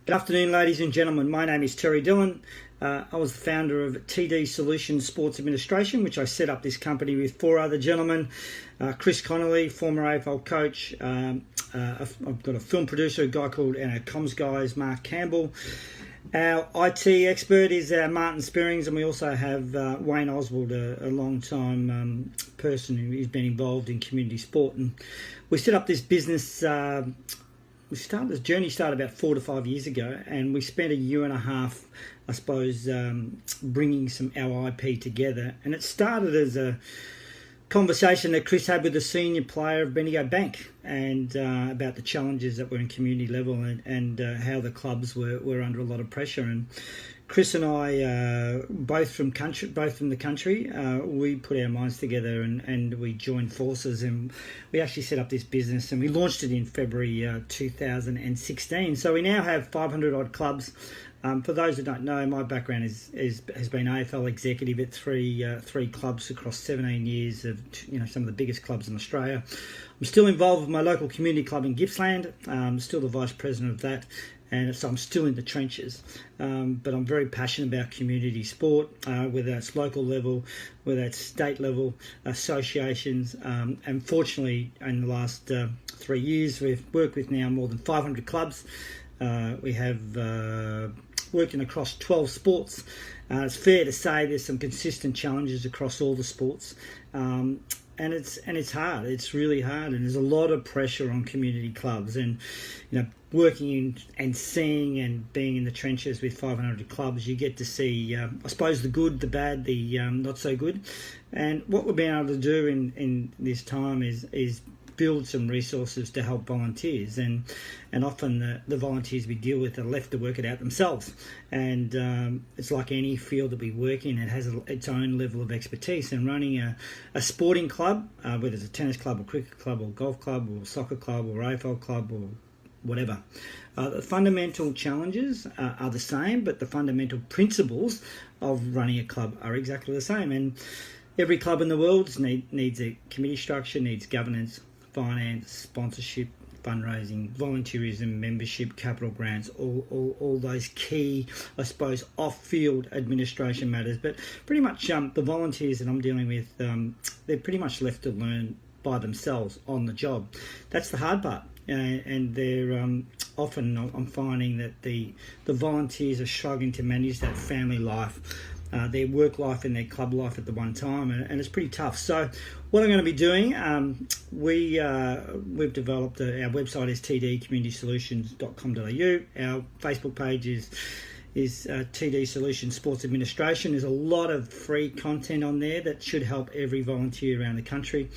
Good afternoon, ladies and gentlemen. My name is Terry Dillon. I was the founder of TD Solutions Sports Administration, which I set up this company with four other gentlemen. Chris Connolly, former AFL coach. I've got a film producer, a guy called, and our comms guy is Mark Campbell. Our IT expert is Martin Spearings, and we also have Wayne Oswald, a long-time person who's been involved in community sport. And we set up this business. This journey started about 4 to 5 years ago, and we spent a year and a half, I suppose, bringing our IP together. And it started as a conversation that Chris had with a senior player of Bendigo Bank, and about the challenges that were in community level, and how the clubs were under a lot of pressure. And Chris and I, both from the country, we put our minds together and we joined forces, and we actually set up this business, and we launched it in February 2016. So we now have 500 odd clubs. For those who don't know, my background has been AFL executive at three clubs across 17 years of some of the biggest clubs in Australia. I'm still involved with my local community club in Gippsland. I'm still the vice president of that. And so I'm still in the trenches, but I'm very passionate about community sport, whether that's local level, whether that's state level, associations. And fortunately, in the last 3 years, we've worked with now more than 500 clubs. We have working across 12 sports. It's fair to say there's some consistent challenges across all the sports. And it's hard. It's really hard, and there's a lot of pressure on community clubs. And working in and seeing and being in the trenches with 500 clubs, you get to see, I suppose, the good, the bad, the not so good. And what we've been able to do in this time is build some resources to help volunteers, and often the volunteers we deal with are left to work it out themselves. And it's like any field that we work in, it has its own level of expertise. And running a sporting club, whether it's a tennis club or cricket club or golf club or soccer club or AFL club or whatever, the fundamental challenges are the same, but the fundamental principles of running a club are exactly the same. And every club in the world needs a committee structure, needs governance, finance, sponsorship, fundraising, volunteerism, membership, capital grants, all those key, I suppose, off-field administration matters. But pretty much the volunteers that I'm dealing with, they're pretty much left to learn by themselves on the job. That's the hard part. And they're often, I'm finding that the volunteers are struggling to manage that family life, their work life and their club life at the one time, and it's pretty tough. So what I'm going to be doing, we've developed, our website is tdcommunitysolutions.com.au. Our Facebook page is TD Solutions Sports Administration. There's a lot of free content on there that should help every volunteer around the country.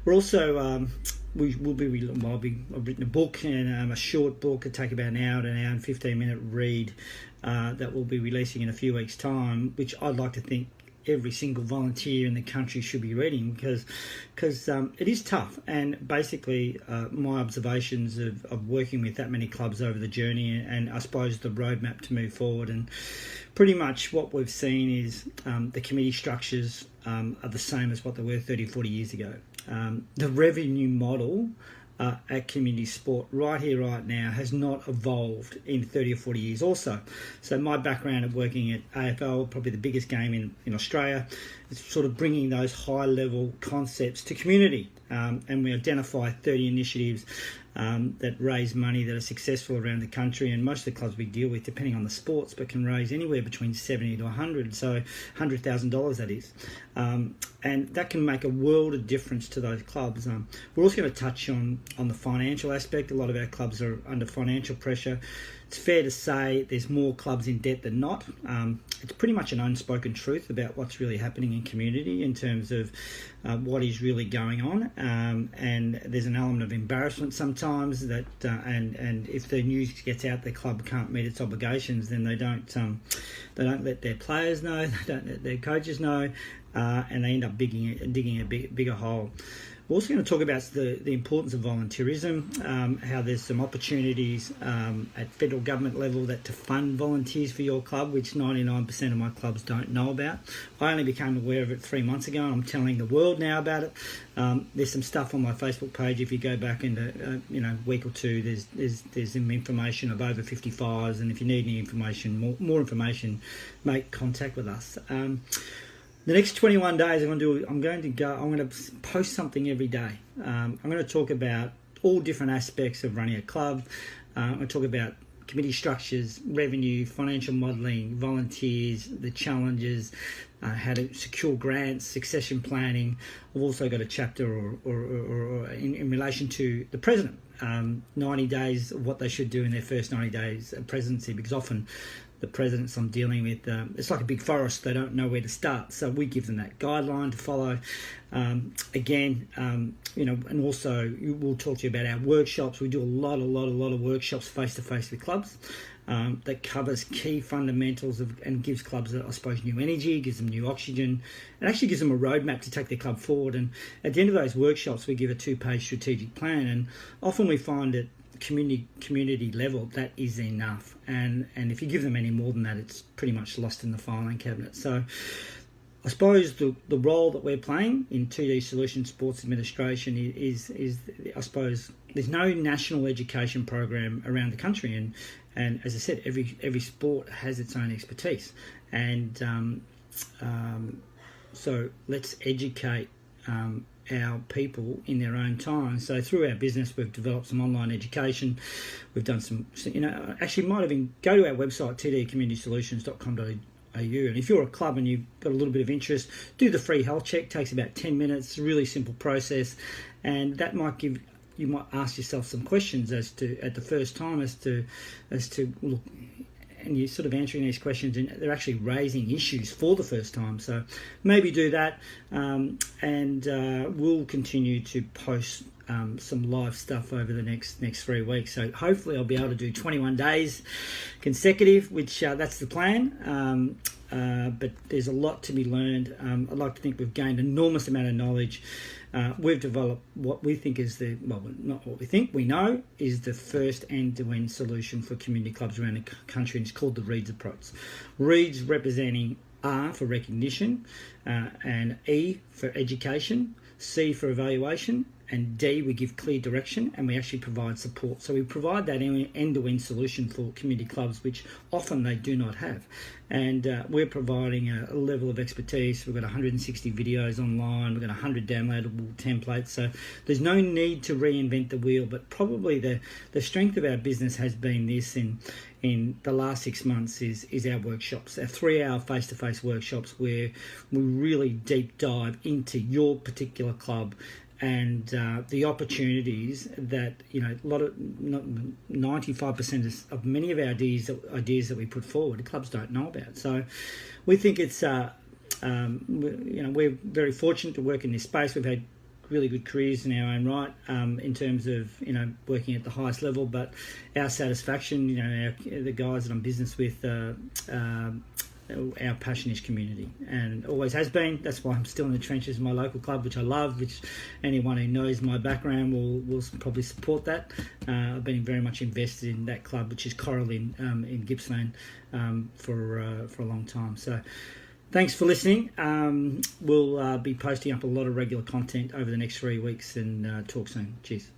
We're also I've written a book, and a short book. It take about an hour and 15-minute read that we'll be releasing in a few weeks' time, which I'd like to think every single volunteer in the country should be reading, because it is tough. And basically, my observations of working with that many clubs over the journey, and I suppose the roadmap to move forward. And pretty much what we've seen is the committee structures are the same as what they were 30, 40 years ago. The revenue model at community sport right here, right now, has not evolved in 30 or 40 years also. So my background of working at AFL, probably the biggest game in Australia, is sort of bringing those high-level concepts to community. And we identify 30 initiatives that raise money that are successful around the country, and most of the clubs we deal with, depending on the sports, but can raise anywhere between 70 to 100, so $100,000 that is. And that can make a world of difference to those clubs. We're also going to touch on the financial aspect. A lot of our clubs are under financial pressure. It's fair to say there's more clubs in debt than not. It's pretty much an unspoken truth about what's really happening in community in terms of what is really going on. And there's an element of embarrassment sometimes that, and if the news gets out the club can't meet its obligations, then they don't let their players know, they don't let their coaches know, and they end up digging a bigger hole. We're also going to talk about the importance of volunteerism, how there's some opportunities at federal government level to fund volunteers for your club, which 99% of my clubs don't know about. I only became aware of it 3 months ago, and I'm telling the world now about it. There's some stuff on my Facebook page. If you go back into a week or two, there's some information of over 55s, and if you need any information, more information, make contact with us. The next 21 days, I'm going to post something every day. I'm going to talk about all different aspects of running a club. I'm going to talk about committee structures, revenue, financial modelling, volunteers, the challenges, how to secure grants, succession planning. I've also got a chapter or in relation to the president, 90 days of what they should do in their first 90 days of presidency, because often the presidents I'm dealing with, it's like a big forest. They don't know where to start. So we give them that guideline to follow. And also we'll talk to you about our workshops. We do a lot of workshops face-to-face with clubs that covers key fundamentals and gives clubs, I suppose, new energy, gives them new oxygen. It actually gives them a roadmap to take their club forward. And at the end of those workshops, we give a 2-page strategic plan. And often we find that community level, that is enough, and if you give them any more than that, it's pretty much lost in the filing cabinet. So I suppose the role that we're playing in TD Solutions Sports Administration is I suppose there's no national education program around the country, and as I said, every sport has its own expertise, and so let's educate our people in their own time. So through our business, we've developed some online education. We've done some, actually might even go to our website, tdcommunitysolutions.com.au, and if you're a club and you've got a little bit of interest, do the free health check. It takes about 10 minutes. It's a really simple process, and that might give you might ask yourself some questions at the first time as to look, and you're sort of answering these questions, and they're actually raising issues for the first time. So maybe do that, and we'll continue to post some live stuff over the next 3 weeks. So hopefully I'll be able to do 21 days consecutive, which that's the plan. But there's a lot to be learned. I'd like to think we've gained an enormous amount of knowledge. We've developed what we think is we know is the first end-to-end solution for community clubs around the country, and it's called the READS approach. READS representing R for recognition, and E for education, C for evaluation, and D, we give clear direction, and we actually provide support. So we provide that end-to-end solution for community clubs, which often they do not have. And we're providing a level of expertise. We've got 160 videos online. We've got 100 downloadable templates. So there's no need to reinvent the wheel, but probably the strength of our business has been this in the last 6 months is our workshops, our 3-hour face-to-face workshops, where we really deep dive into your particular club and the opportunities that 95% of many of our ideas that we put forward, the clubs don't know about. So we think it's we're very fortunate to work in this space. We've had really good careers in our own right, in terms of working at the highest level, but our satisfaction, the guys that I'm business with, our passion is community, and always has been. That's why I'm still in the trenches of my local club, which I love, which anyone who knows my background will probably support that. I've been very much invested in that club, which is Coralline in Gippsland, for a long time. So thanks for listening. We'll be posting up a lot of regular content over the next 3 weeks, and talk soon. Cheers.